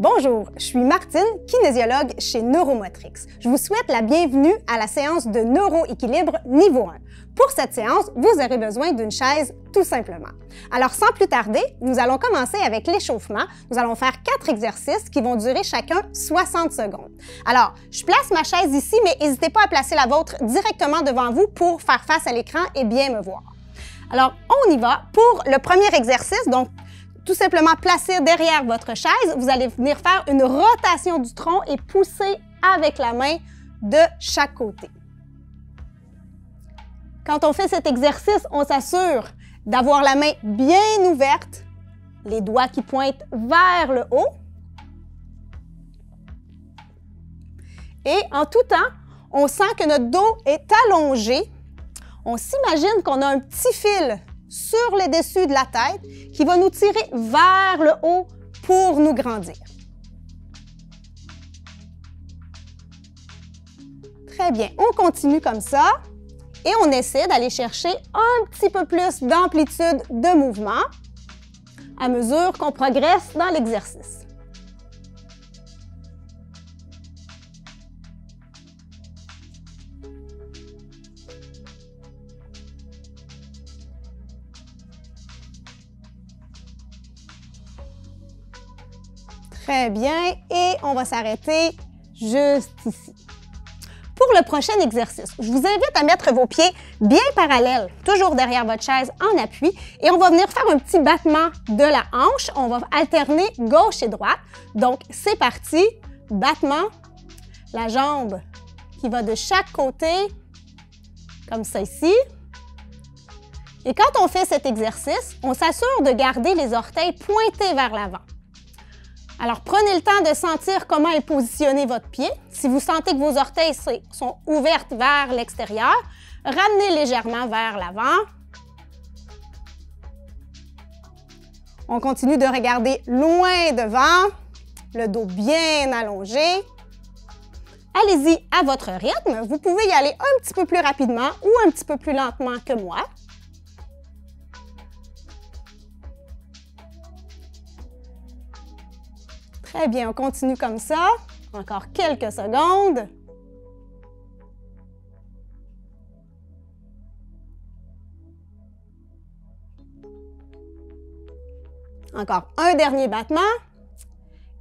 Bonjour, je suis Martine, kinésiologue chez Neuromotrix. Je vous souhaite la bienvenue à la séance de neuroéquilibre niveau 1. Pour cette séance, vous aurez besoin d'une chaise tout simplement. Alors sans plus tarder, nous allons commencer avec l'échauffement. Nous allons faire 4 exercices qui vont durer chacun 60 secondes. Alors, je place ma chaise ici, mais n'hésitez pas à placer la vôtre directement devant vous pour faire face à l'écran et bien me voir. Alors, on y va pour le premier exercice. Donc, tout simplement placer derrière votre chaise, vous allez venir faire une rotation du tronc et pousser avec la main de chaque côté. Quand on fait cet exercice, on s'assure d'avoir la main bien ouverte, les doigts qui pointent vers le haut. Et en tout temps, on sent que notre dos est allongé. On s'imagine qu'on a un petit fil sur le dessus de la tête qui va nous tirer vers le haut pour nous grandir. Très bien, on continue comme ça et on essaie d'aller chercher un petit peu plus d'amplitude de mouvement à mesure qu'on progresse dans l'exercice. Très bien, et on va s'arrêter juste ici. Pour le prochain exercice, je vous invite à mettre vos pieds bien parallèles, toujours derrière votre chaise en appui, et on va venir faire un petit battement de la hanche. On va alterner gauche et droite. Donc, c'est parti. Battement, la jambe qui va de chaque côté, comme ça ici. Et quand on fait cet exercice, on s'assure de garder les orteils pointés vers l'avant. Alors, prenez le temps de sentir comment est positionné votre pied. Si vous sentez que vos orteils sont ouverts vers l'extérieur, ramenez légèrement vers l'avant. On continue de regarder loin devant, le dos bien allongé. Allez-y à votre rythme. Vous pouvez y aller un petit peu plus rapidement ou un petit peu plus lentement que moi. Très bien, on continue comme ça. Encore quelques secondes. Encore un dernier battement.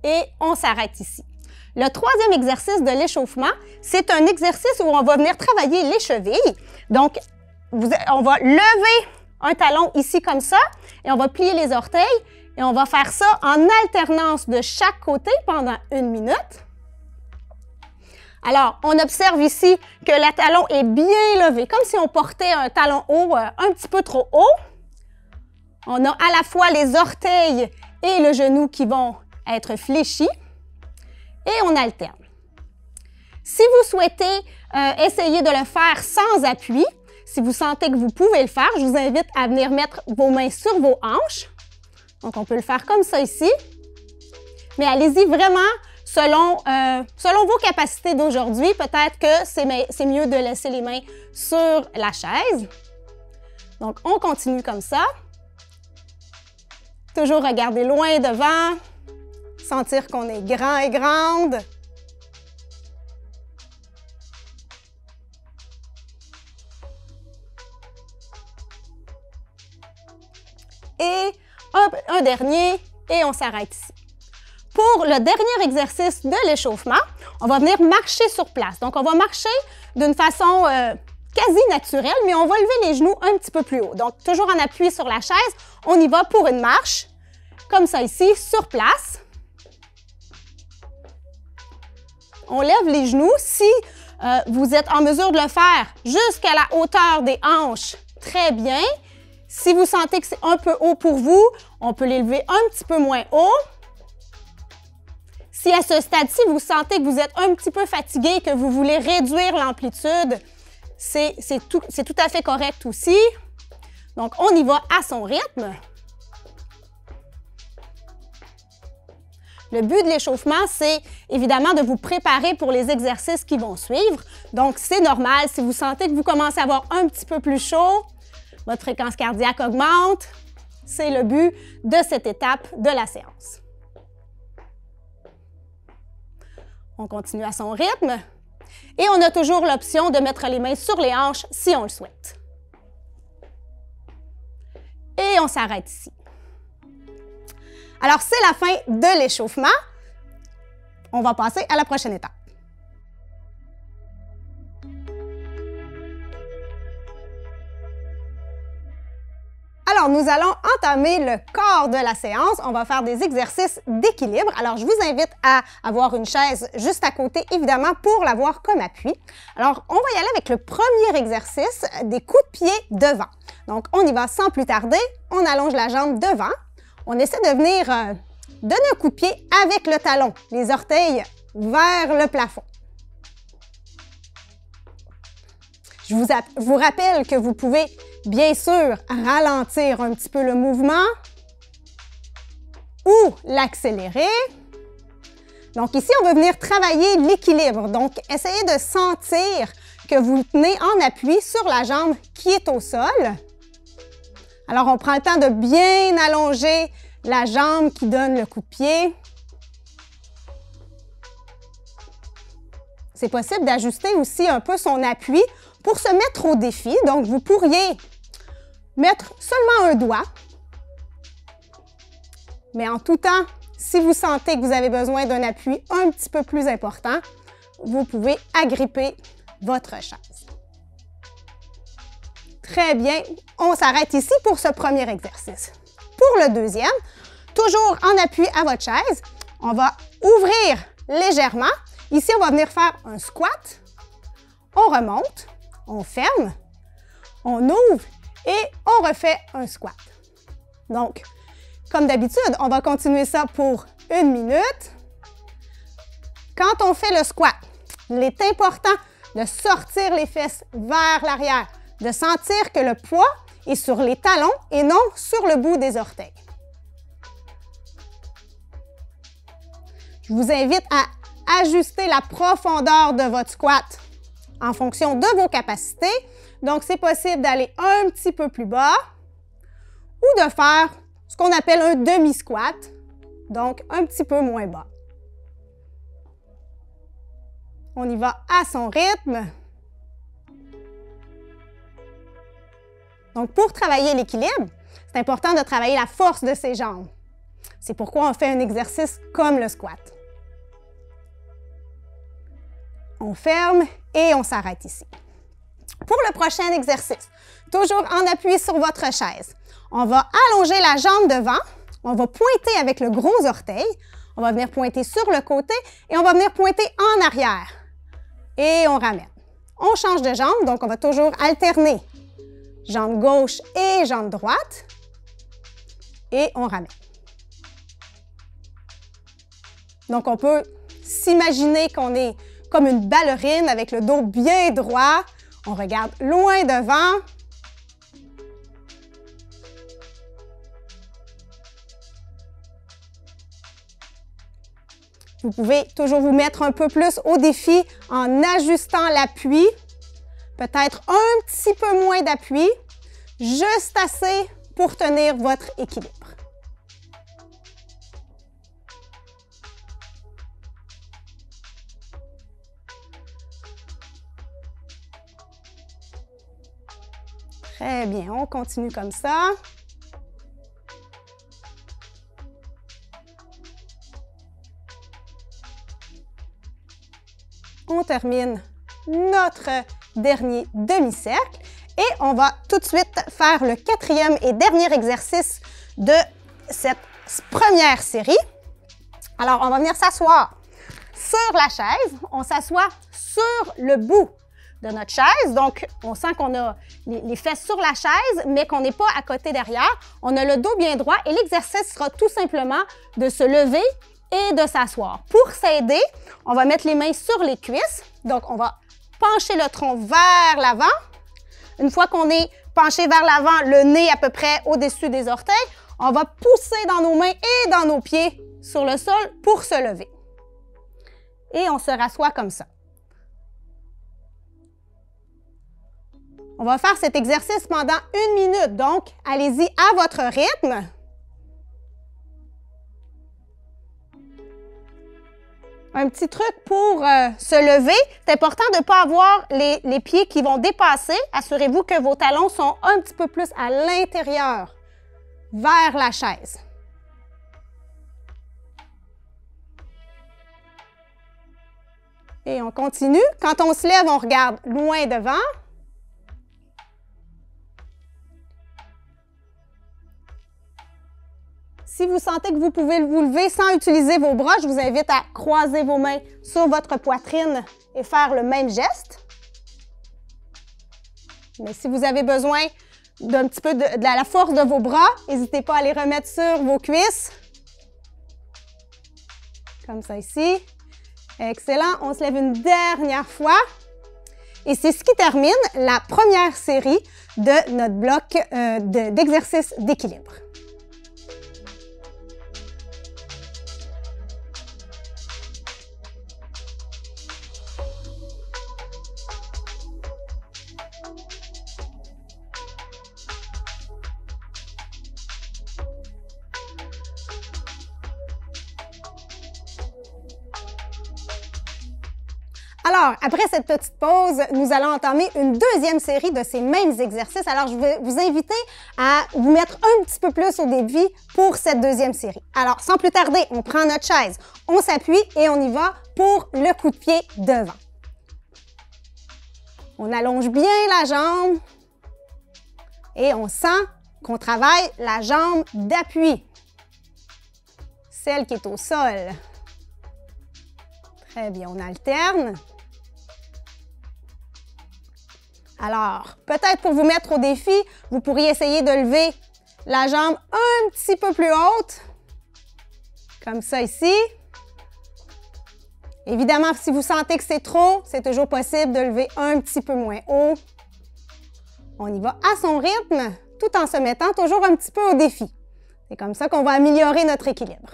Et on s'arrête ici. Le troisième exercice de l'échauffement, c'est un exercice où on va venir travailler les chevilles. Donc, on va lever un talon ici comme ça et on va plier les orteils. Et on va faire ça en alternance de chaque côté pendant 1 minute. Alors, on observe ici que le talon est bien levé, comme si on portait un talon haut un petit peu trop haut. On a à la fois les orteils et le genou qui vont être fléchis. Et on alterne. Si vous souhaitez essayer de le faire sans appui, si vous sentez que vous pouvez le faire, je vous invite à venir mettre vos mains sur vos hanches. Donc, on peut le faire comme ça ici. Mais allez-y vraiment selon vos capacités d'aujourd'hui. Peut-être que c'est mieux de laisser les mains sur la chaise. Donc, on continue comme ça. Toujours regarder loin devant. Sentir qu'on est grand et grande. Et un dernier, et on s'arrête ici. Pour le dernier exercice de l'échauffement, on va venir marcher sur place. Donc, on va marcher d'une façon quasi naturelle, mais on va lever les genoux un petit peu plus haut. Donc, toujours en appui sur la chaise, on y va pour une marche, comme ça ici, sur place. On lève les genoux. Si vous êtes en mesure de le faire jusqu'à la hauteur des hanches, très bien. Si vous sentez que c'est un peu haut pour vous, on peut l'élever un petit peu moins haut. Si à ce stade-ci, vous sentez que vous êtes un petit peu fatigué et que vous voulez réduire l'amplitude, c'est tout à fait correct aussi. Donc, on y va à son rythme. Le but de l'échauffement, c'est évidemment de vous préparer pour les exercices qui vont suivre. Donc, c'est normal si vous sentez que vous commencez à avoir un petit peu plus chaud, votre fréquence cardiaque augmente. C'est le but de cette étape de la séance. On continue à son rythme. Et on a toujours l'option de mettre les mains sur les hanches si on le souhaite. Et on s'arrête ici. Alors, c'est la fin de l'échauffement. On va passer à la prochaine étape. Alors, nous allons entamer le corps de la séance. On va faire des exercices d'équilibre. Alors, je vous invite à avoir une chaise juste à côté, évidemment, pour l'avoir comme appui. Alors, on va y aller avec le premier exercice, des coups de pied devant. Donc, on y va sans plus tarder. On allonge la jambe devant. On essaie de venir donner un coup de pied avec le talon, les orteils vers le plafond. Je vous rappelle que vous pouvez bien sûr ralentir un petit peu le mouvement ou l'accélérer. Donc ici, on va venir travailler l'équilibre. Donc, essayez de sentir que vous tenez en appui sur la jambe qui est au sol. Alors, on prend le temps de bien allonger la jambe qui donne le coup de pied. C'est possible d'ajuster aussi un peu son appui pour se mettre au défi. Donc, vous pourriez mettre seulement un doigt. Mais en tout temps, si vous sentez que vous avez besoin d'un appui un petit peu plus important, vous pouvez agripper votre chaise. Très bien, on s'arrête ici pour ce premier exercice. Pour le deuxième, toujours en appui à votre chaise, on va ouvrir légèrement. Ici, on va venir faire un squat. On remonte, on ferme, on ouvre et on refait un squat. Donc, comme d'habitude, on va continuer ça pour 1 minute. Quand on fait le squat, il est important de sortir les fesses vers l'arrière, de sentir que le poids est sur les talons et non sur le bout des orteils. Je vous invite à ajuster la profondeur de votre squat en fonction de vos capacités. Donc, c'est possible d'aller un petit peu plus bas ou de faire ce qu'on appelle un demi-squat, donc un petit peu moins bas. On y va à son rythme. Donc, pour travailler l'équilibre, c'est important de travailler la force de ses jambes. C'est pourquoi on fait un exercice comme le squat. On ferme et on s'arrête ici. Pour le prochain exercice, toujours en appui sur votre chaise, on va allonger la jambe devant, on va pointer avec le gros orteil, on va venir pointer sur le côté et on va venir pointer en arrière. Et on ramène. On change de jambe, donc on va toujours alterner jambe gauche et jambe droite. Et on ramène. Donc on peut s'imaginer qu'on est comme une ballerine avec le dos bien droit. On regarde loin devant. Vous pouvez toujours vous mettre un peu plus au défi en ajustant l'appui. Peut-être un petit peu moins d'appui, juste assez pour tenir votre équilibre. Très bien, on continue comme ça. On termine notre dernier demi-cercle et on va tout de suite faire le 4e et dernier exercice de cette première série. Alors, on va venir s'asseoir sur la chaise. On s'assoit sur le bout de notre chaise. Donc, on sent qu'on a les fesses sur la chaise, mais qu'on n'est pas à côté derrière. On a le dos bien droit et l'exercice sera tout simplement de se lever et de s'asseoir. Pour s'aider, on va mettre les mains sur les cuisses. Donc, on va pencher le tronc vers l'avant. Une fois qu'on est penché vers l'avant, le nez à peu près au-dessus des orteils, on va pousser dans nos mains et dans nos pieds sur le sol pour se lever. Et on se rassoit comme ça. On va faire cet exercice pendant 1 minute, donc allez-y à votre rythme. Un petit truc pour se lever, c'est important de ne pas avoir les pieds qui vont dépasser. Assurez-vous que vos talons sont un petit peu plus à l'intérieur, vers la chaise. Et on continue. Quand on se lève, on regarde loin devant. Si vous sentez que vous pouvez vous lever sans utiliser vos bras, je vous invite à croiser vos mains sur votre poitrine et faire le même geste. Mais si vous avez besoin d'un petit peu de la force de vos bras, n'hésitez pas à les remettre sur vos cuisses. Comme ça ici. Excellent. On se lève une dernière fois. Et c'est ce qui termine la première série de notre bloc d'exercices d'équilibre. Alors, après cette petite pause, nous allons entamer une deuxième série de ces mêmes exercices. Alors, je vais vous inviter à vous mettre un petit peu plus au défi pour cette deuxième série. Alors, sans plus tarder, on prend notre chaise, on s'appuie et on y va pour le coup de pied devant. On allonge bien la jambe et on sent qu'on travaille la jambe d'appui, celle qui est au sol. Très bien, on alterne. Alors, peut-être pour vous mettre au défi, vous pourriez essayer de lever la jambe un petit peu plus haute, comme ça ici. Évidemment, si vous sentez que c'est trop, c'est toujours possible de lever un petit peu moins haut. On y va à son rythme, tout en se mettant toujours un petit peu au défi. C'est comme ça qu'on va améliorer notre équilibre.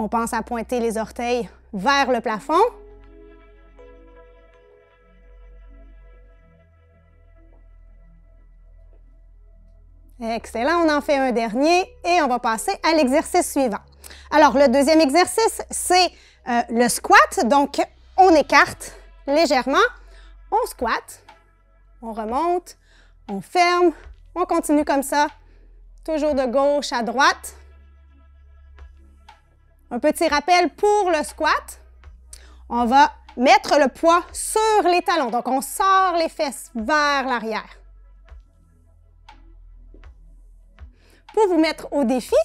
On pense à pointer les orteils vers le plafond. Excellent, on en fait un dernier et on va passer à l'exercice suivant. Alors, le deuxième exercice, c'est le squat. Donc, on écarte légèrement, on squatte, on remonte, on ferme, on continue comme ça, toujours de gauche à droite. Un petit rappel pour le squat, on va mettre le poids sur les talons. Donc, on sort les fesses vers l'arrière. Pour vous mettre au défi,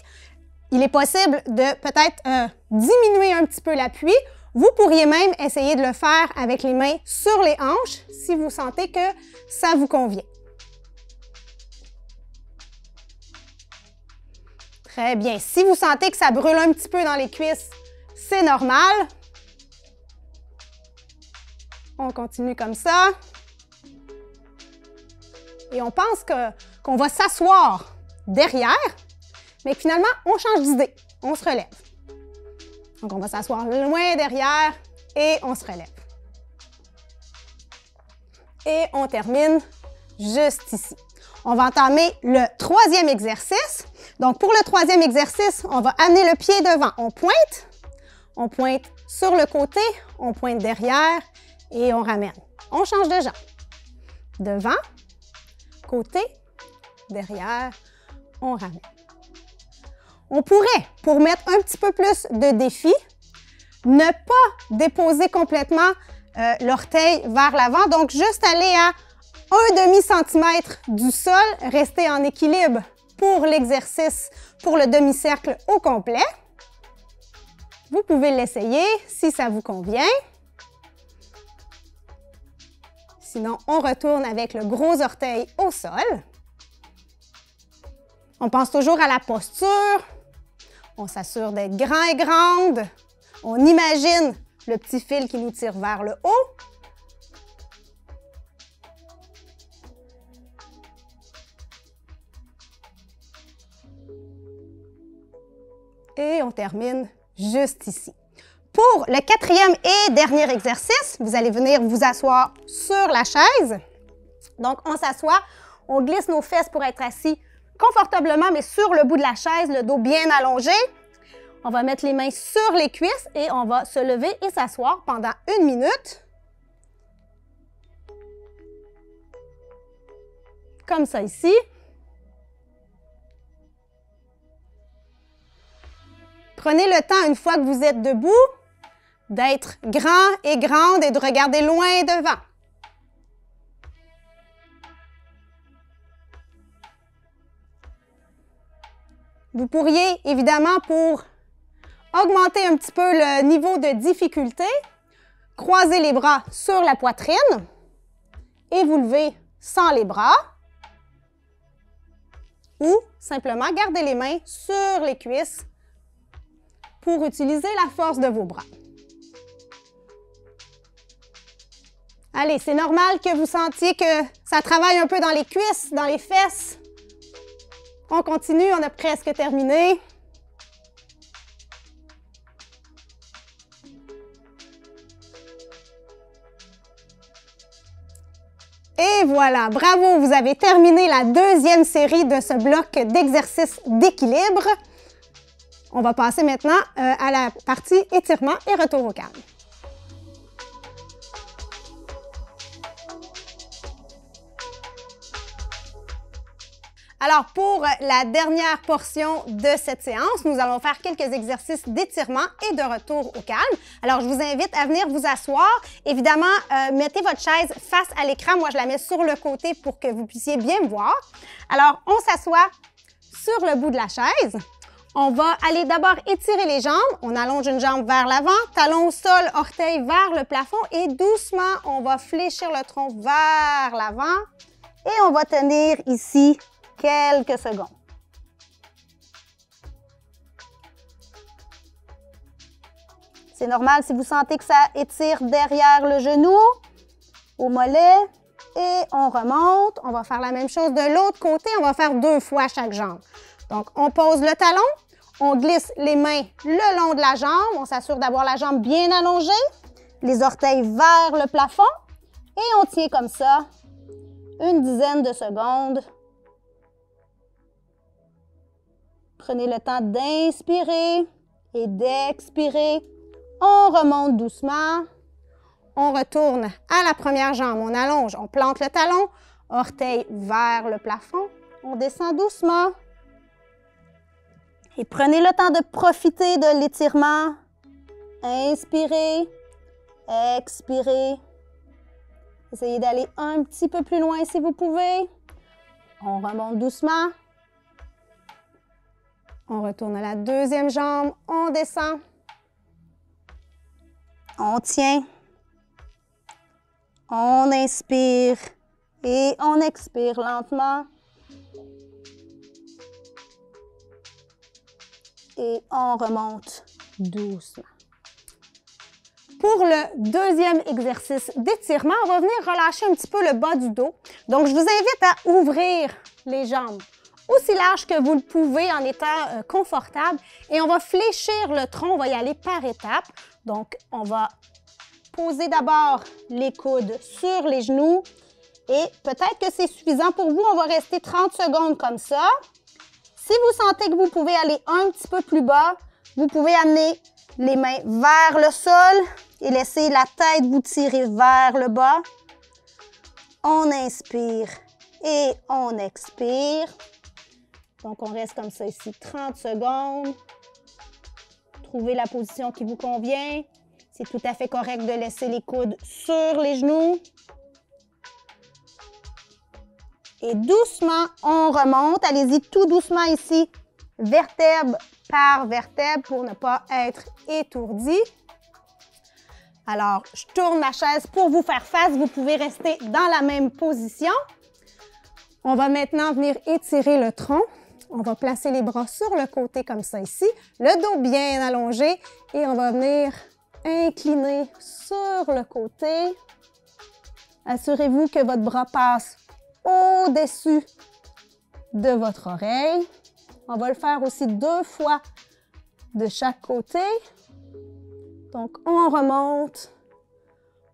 il est possible de peut-être diminuer un petit peu l'appui. Vous pourriez même essayer de le faire avec les mains sur les hanches si vous sentez que ça vous convient. Très bien. Si vous sentez que ça brûle un petit peu dans les cuisses, c'est normal. On continue comme ça. Et on pense qu'on va s'asseoir derrière, mais finalement, on change d'idée. On se relève. Donc, on va s'asseoir loin derrière et on se relève. Et on termine juste ici. On va entamer le troisième exercice. Donc, pour le troisième exercice, on va amener le pied devant. On pointe sur le côté, on pointe derrière et on ramène. On change de jambe. Devant, côté, derrière, on ramène. On pourrait, pour mettre un petit peu plus de défi, ne pas déposer complètement l'orteil vers l'avant. Donc, juste aller à 1/2 centimètre du sol, rester en équilibre pour l'exercice, pour le demi-cercle au complet. Vous pouvez l'essayer si ça vous convient. Sinon, on retourne avec le gros orteil au sol. On pense toujours à la posture. On s'assure d'être grand et grande. On imagine le petit fil qui nous tire vers le haut. Et on termine juste ici. Pour le quatrième et dernier exercice, vous allez venir vous asseoir sur la chaise. Donc, on s'assoit, on glisse nos fesses pour être assis confortablement, mais sur le bout de la chaise, le dos bien allongé. On va mettre les mains sur les cuisses et on va se lever et s'asseoir pendant 1 minute. Comme ça ici. Prenez le temps, une fois que vous êtes debout, d'être grand et grande et de regarder loin devant. Vous pourriez, évidemment, pour augmenter un petit peu le niveau de difficulté, croiser les bras sur la poitrine et vous lever sans les bras. Ou simplement garder les mains sur les cuisses pour utiliser la force de vos bras. Allez, c'est normal que vous sentiez que ça travaille un peu dans les cuisses, dans les fesses. On continue, on a presque terminé. Et voilà, bravo, vous avez terminé la 2e série de ce bloc d'exercices d'équilibre. On va passer maintenant à la partie étirement et retour au calme. Alors, pour la dernière portion de cette séance, nous allons faire quelques exercices d'étirement et de retour au calme. Alors, je vous invite à venir vous asseoir. Évidemment, mettez votre chaise face à l'écran. Moi, je la mets sur le côté pour que vous puissiez bien me voir. Alors, on s'assoit sur le bout de la chaise. On va aller d'abord étirer les jambes. On allonge une jambe vers l'avant, talon au sol, orteil vers le plafond et doucement, on va fléchir le tronc vers l'avant et on va tenir ici quelques secondes. C'est normal si vous sentez que ça étire derrière le genou, au mollet, et on remonte. On va faire la même chose de l'autre côté. On va faire 2 fois chaque jambe. Donc, on pose le talon, on glisse les mains le long de la jambe. On s'assure d'avoir la jambe bien allongée, les orteils vers le plafond, et on tient comme ça une dizaine de secondes. Prenez le temps d'inspirer et d'expirer. On remonte doucement. On retourne à la première jambe. On allonge, on plante le talon, orteil vers le plafond. On descend doucement. Et prenez le temps de profiter de l'étirement. Inspirez, expirez. Essayez d'aller un petit peu plus loin si vous pouvez. On remonte doucement. On retourne à la deuxième jambe, on descend, on tient, on inspire et on expire lentement. Et on remonte doucement. Pour le deuxième exercice d'étirement, on va venir relâcher un petit peu le bas du dos. Donc, je vous invite à ouvrir les jambes aussi large que vous le pouvez en étant confortable. Et on va fléchir le tronc, on va y aller par étapes. Donc, on va poser d'abord les coudes sur les genoux. Et peut-être que c'est suffisant pour vous, on va rester 30 secondes comme ça. Si vous sentez que vous pouvez aller un petit peu plus bas, vous pouvez amener les mains vers le sol et laisser la tête vous tirer vers le bas. On inspire et on expire. Donc, on reste comme ça ici 30 secondes. Trouvez la position qui vous convient. C'est tout à fait correct de laisser les coudes sur les genoux. Et doucement, on remonte. Allez-y tout doucement ici, vertèbre par vertèbre pour ne pas être étourdi. Alors, je tourne ma chaise pour vous faire face. Vous pouvez rester dans la même position. On va maintenant venir étirer le tronc. On va placer les bras sur le côté comme ça ici, le dos bien allongé et on va venir incliner sur le côté. Assurez-vous que votre bras passe au-dessus de votre oreille. On va le faire aussi 2 fois de chaque côté. Donc, on remonte.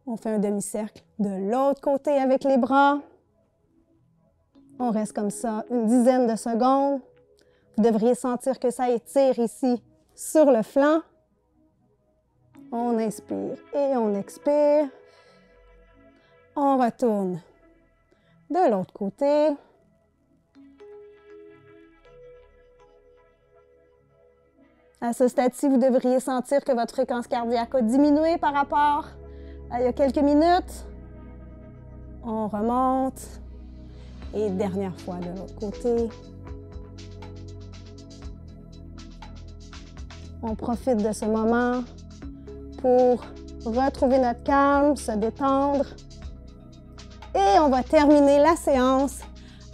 On fait un demi-cercle de l'autre côté avec les bras. On reste comme ça une dizaine de secondes. Vous devriez sentir que ça étire ici sur le flanc. On inspire et on expire. On retourne de l'autre côté. À ce stade-ci, vous devriez sentir que votre fréquence cardiaque a diminué par rapport à il y a quelques minutes. On remonte. Et dernière fois de l'autre côté. On profite de ce moment pour retrouver notre calme, se détendre. Et on va terminer la séance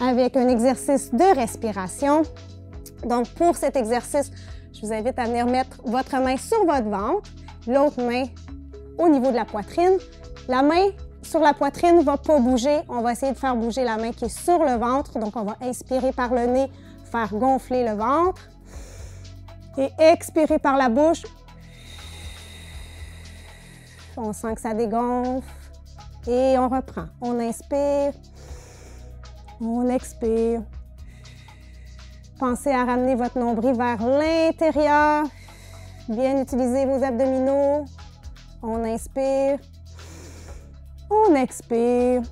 avec un exercice de respiration. Donc, pour cet exercice, je vous invite à venir mettre votre main sur votre ventre, l'autre main au niveau de la poitrine. La main sur la poitrine ne va pas bouger. On va essayer de faire bouger la main qui est sur le ventre. Donc, on va inspirer par le nez, faire gonfler le ventre. Et expirer par la bouche. On sent que ça dégonfle. Et on reprend. On inspire. On expire. Pensez à ramener votre nombril vers l'intérieur. Bien utiliser vos abdominaux. On inspire. On expire.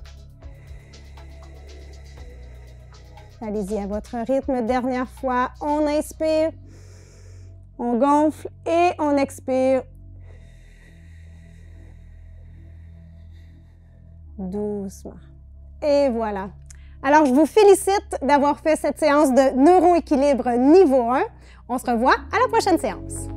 Allez-y à votre rythme. Dernière fois. On inspire. On gonfle et on expire. Doucement. Et voilà. Alors, je vous félicite d'avoir fait cette séance de neuroéquilibre niveau 1. On se revoit à la prochaine séance.